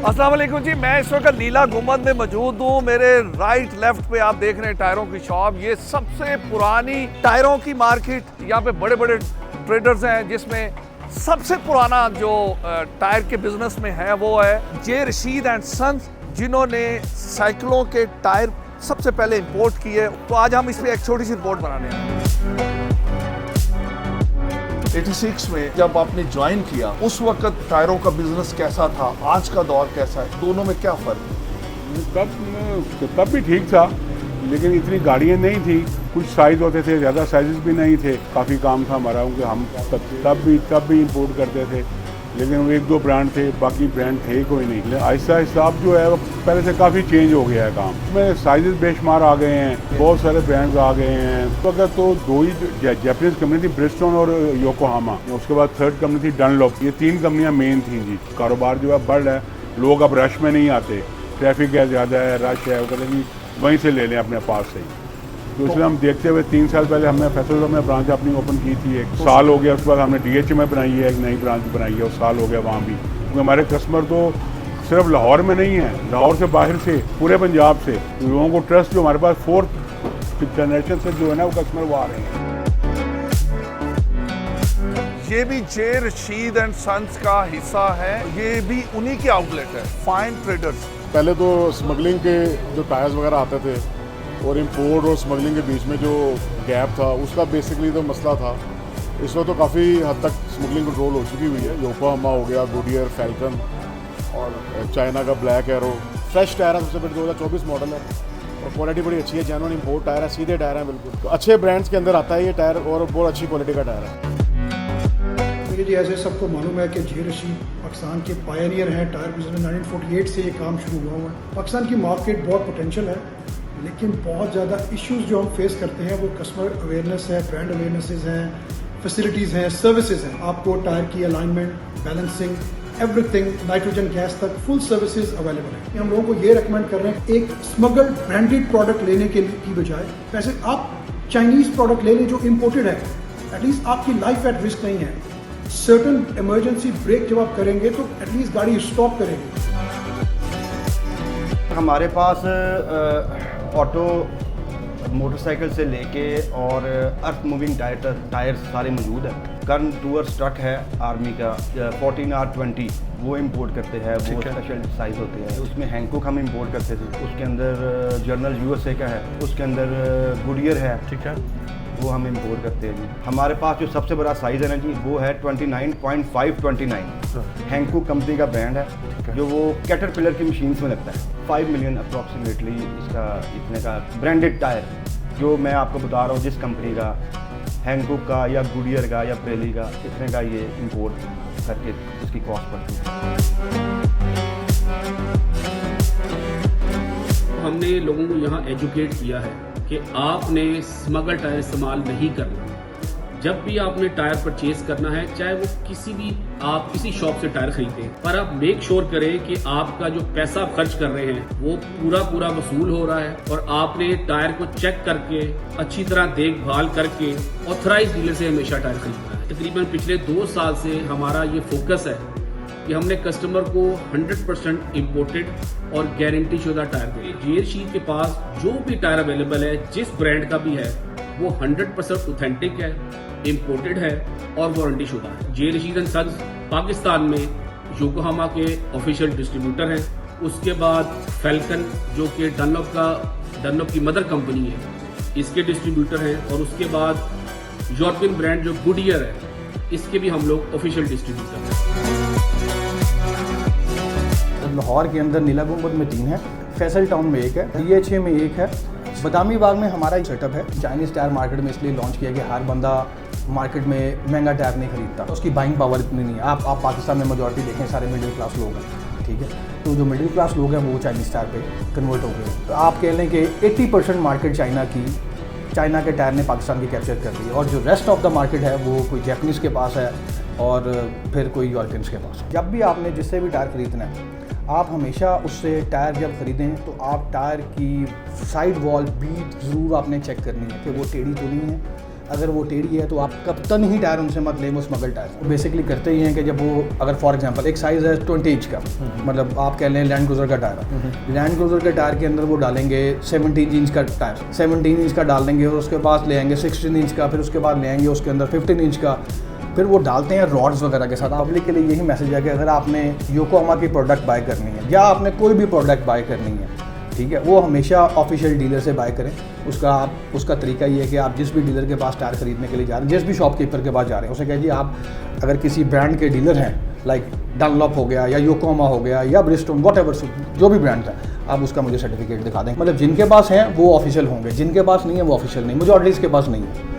अस्सलाम वालेकुम जी, मैं इस वक्त नीला गुंबद में मौजूद हूँ। मेरे राइट लेफ्ट पे आप देख रहे हैं टायरों की शॉप। ये सबसे पुरानी टायरों की मार्केट। यहाँ पे बड़े बड़े ट्रेडर्स हैं, जिसमें सबसे पुराना जो टायर के बिजनेस में है वो है जे रशीद एंड सन्स, जिन्होंने साइकिलों के टायर सबसे पहले इंपोर्ट किए। तो आज हम इस पर एक छोटी सी रिपोर्ट बनाने हैं। 86 में जब आपने ज्वाइन किया, उस वक्त टायरों का बिजनेस कैसा था, आज का दौर कैसा है, दोनों में क्या फर्क है? तब भी ठीक था, लेकिन इतनी गाड़ियाँ नहीं थी। कुछ साइज होते थे, ज़्यादा साइजेस भी नहीं थे। काफ़ी काम था हमारा, क्योंकि हम तब भी इंपोर्ट करते थे। लेकिन वो एक दो ब्रांड थे, बाकी ब्रांड थे कोई नहीं। आहिस्ता आहिस्ता अब जो है वो पहले से काफ़ी चेंज हो गया है काम। इसमें साइजेस बेशुमार आ गए हैं, बहुत सारे ब्रांड्स आ गए हैं। तो अगर तो दो ही जापानीज कंपनी थी, ब्रिस्टोन और योकोहामा। उसके बाद थर्ड कंपनी थी डनलॉप। ये तीन कंपनियां मेन थी जी। कारोबार जो है बढ़ रहा है, लोग अब रश में नहीं आते। ट्रैफिक है, ज़्यादा है, रश है, वो कहते हैं कि वहीं से ले लें अपने पास से। तो इसलिए हम देखते हुए 3 साल पहले हमने फैसल में ब्रांच अपनी ओपन की थी। 1 साल हो गया। उसके बाद हमने DH में बनाई है, एक नई ब्रांच बनाई है, और साल हो गया वहाँ भी। क्योंकि हमारे कस्टमर तो सिर्फ लाहौर में नहीं है, लाहौर से बाहर से, पूरे पंजाब से लोगों को ट्रस्ट जो हमारे पास 4th जनरेशन से जो है ना, वो कस्टमर वो आ रहे हैं। ये भी जे रशीद एंड सन्स का हिस्सा है। ये भी उन्हीं की आउटलेट है, फाइन ट्रेडर्स। पहले तो स्मगलिंग के जो टायर्स वगैरह आते थे और इंपोर्ट और स्मगलिंग के बीच में जो गैप था, उसका बेसिकली तो मसला था। इस वक्त तो काफ़ी हद तक स्मगलिंग कंट्रोल हो चुकी हुई है। योकोहामा हो गया, गुडियर, फैल्कन और चाइना का ब्लैक एरो। फ्रेश टायर है, सबसे बड़ी 2024 मॉडल है और क्वालिटी बड़ी अच्छी है। जेन्युइन इंपोर्ट टायर है, सीधे टायर हैं बिल्कुल। तो अच्छे ब्रांड्स के अंदर आता है ये टायर और बहुत अच्छी क्वालिटी का टायर है। जी, ऐसे सबको मालूम है कि जे रशीद पाकिस्तान के पायनियर हैं टायर बिजनेस। 1948 से ये काम शुरू हुआ है। पाकिस्तान की मार्केट बहुत पोटेंशियल है, लेकिन बहुत ज़्यादा इश्यूज जो हम फेस करते हैं वो कस्टमर अवेयरनेस है, ब्रांड अवेयरनेसेस हैं, फैसिलिटीज़ हैं, सर्विसेज हैं। आपको टायर की alignment, balancing, everything, nitrogen gas तक फुल सर्विसेज अवेलेबल है। हम लोगों को ये रेकमेंड कर रहे हैं, एक स्मगल्ड ब्रांडेड प्रोडक्ट लेने की बजाय वैसे आप चाइनीज़ प्रोडक्ट ले लें जो इम्पोर्टेड है। एटलीस्ट आपकी लाइफ एट रिस्क नहीं है। सर्टन इमरजेंसी ब्रेक जब आप करेंगे तो एटलीस्ट गाड़ी स्टॉप करेगी। हमारे पास ऑटो, मोटरसाइकिल से लेके और अर्थ मूविंग टायर्स सारे मौजूद हैं। कर्न टूअर्स ट्रक है आर्मी का 14R20, वो इंपोर्ट करते हैं। वो स्पेशल साइज होते हैं। उसमें हैंकोक हम इंपोर्ट करते थे। उसके अंदर जर्नल USA का है। उसके अंदर गुडियर है, ठीक है, वो हम इंपोर्ट करते हैं जी। हमारे पास जो सबसे बड़ा साइज़ है ना जी, वो है 29.529। हैंकोक कंपनी का ब्रांड है, जो वो कैटरपिलर की मशीन्स में लगता है। 5 मिलियन अप्रॉक्सीमेटली इसका इतने का ब्रांडेड टायर, जो मैं आपको बता रहा हूँ, जिस कंपनी का, हैंकोक का या गुडियर का या प्रेली का, इतने का ये इंपोर्ट करके इसकी कॉस्ट पड़ती है। हमने लोगों को यहाँ एजुकेट किया है कि आपने स्मगल टायर इस्तेमाल नहीं करना। जब भी आपने टायर परचेज करना है, चाहे वो किसी शॉप से टायर खरीदें, पर आप मेक श्योर करें कि आपका जो पैसा आप खर्च कर रहे हैं वो पूरा वसूल हो रहा है, और आपने टायर को चेक करके अच्छी तरह देखभाल करके ऑथराइज डीलर से हमेशा टायर खरीदना है। तकरीबन पिछले 2 साल से हमारा ये फोकस है कि हमने कस्टमर को 100% इम्पोर्टेड और गारंटी शुदा टायर दें। जे रशीद के पास जो भी टायर अवेलेबल है, जिस ब्रांड का भी है, वो 100% ऑथेंटिक है, इम्पोर्टेड है और वारंटी शुदा है। जे रशीद एंड सन्स पाकिस्तान में योकोहामा के ऑफिशियल डिस्ट्रीब्यूटर हैं। उसके बाद फैल्कन, जो कि डनलॉप की मदर कंपनी है, इसके डिस्ट्रीब्यूटर हैं। और उसके बाद यूरोपियन ब्रांड जो गुडियर है, इसके भी हम लोग ऑफिशियल डिस्ट्रीब्यूटर हैं। लाहौर के अंदर नीला गुंबद में 3 है, फैसल टाउन में 1 है, DH में 1 है, बदामी बाग में हमारा ही सेटअप है। चाइनीज़ टायर मार्केट में इसलिए लॉन्च किया कि हर बंदा मार्केट में महंगा टायर नहीं खरीदता, उसकी बाइंग पावर इतनी नहीं है। आप पाकिस्तान में मेजॉरिटी देखें, सारे मिडिल क्लास लोग हैं, ठीक है। तो जो मिडिल क्लास लोग हैं वो चाइनीज़ टायर पे कन्वर्ट हो गए। तो आप कह लें कि 80% मार्केट चाइना के टायर ने पाकिस्तान की कैप्चर कर ली है, और जो रेस्ट ऑफ द मार्केट है वो कोई जैपनीज़ के पास है और फिर कोई यूरोपियंस के पास। जब भी आपने जिससे भी टायर खरीदना है, आप हमेशा उससे टायर जब ख़रीदें तो आप टायर की साइड वॉल बीट ज़रूर आपने चेक करनी है कि वो टेढ़ी तो नहीं है, अगर वो टेढ़ी है तो आप कप्तान ही टायर उनसे मत लें, वो स्मगल टायर। बेसिकली करते ही हैं कि जब वो अगर फॉर एग्जांपल एक साइज़ है 20 इंच का, मतलब आप कह लें लैंड क्रूज़र का टायर, लैंड क्रूज़र के टायर के अंदर वो डालेंगे 17 इंच का टायर, 17 इंच का डाल देंगे और उसके बाद ले आएंगे 16 इंच का, फिर उसके बाद ले आएंगे उसके अंदर 15 इंच का, फिर वो डालते हैं रॉड्स वगैरह के साथ। पब्लिक के लिए यही मैसेज है कि अगर आपने योकोहामा की प्रोडक्ट बाय करनी है या आपने कोई भी प्रोडक्ट बाय करनी है, ठीक है, वो हमेशा ऑफिशियल डीलर से बाय करें। उसका तरीका ये है कि आप जिस भी डीलर के पास टायर खरीदने के लिए जा रहे हैं, जिस भी शॉपकीपर के पास जा रहे हैं, उसे कहिए आप अगर किसी ब्रांड के डीलर हैं, लाइक डनलॉप हो गया या योकोहामा हो गया या ब्रिजस्टोन, व्हाटएवर जो भी ब्रांड है, आप उसका मुझे सर्टिफिकेट दिखा दें। मतलब जिनके पास हैं वो ऑफिशियल होंगे, जिनके पास नहीं है वो ऑफिशियल नहीं, मेजॉरिटीज़ के पास नहीं है।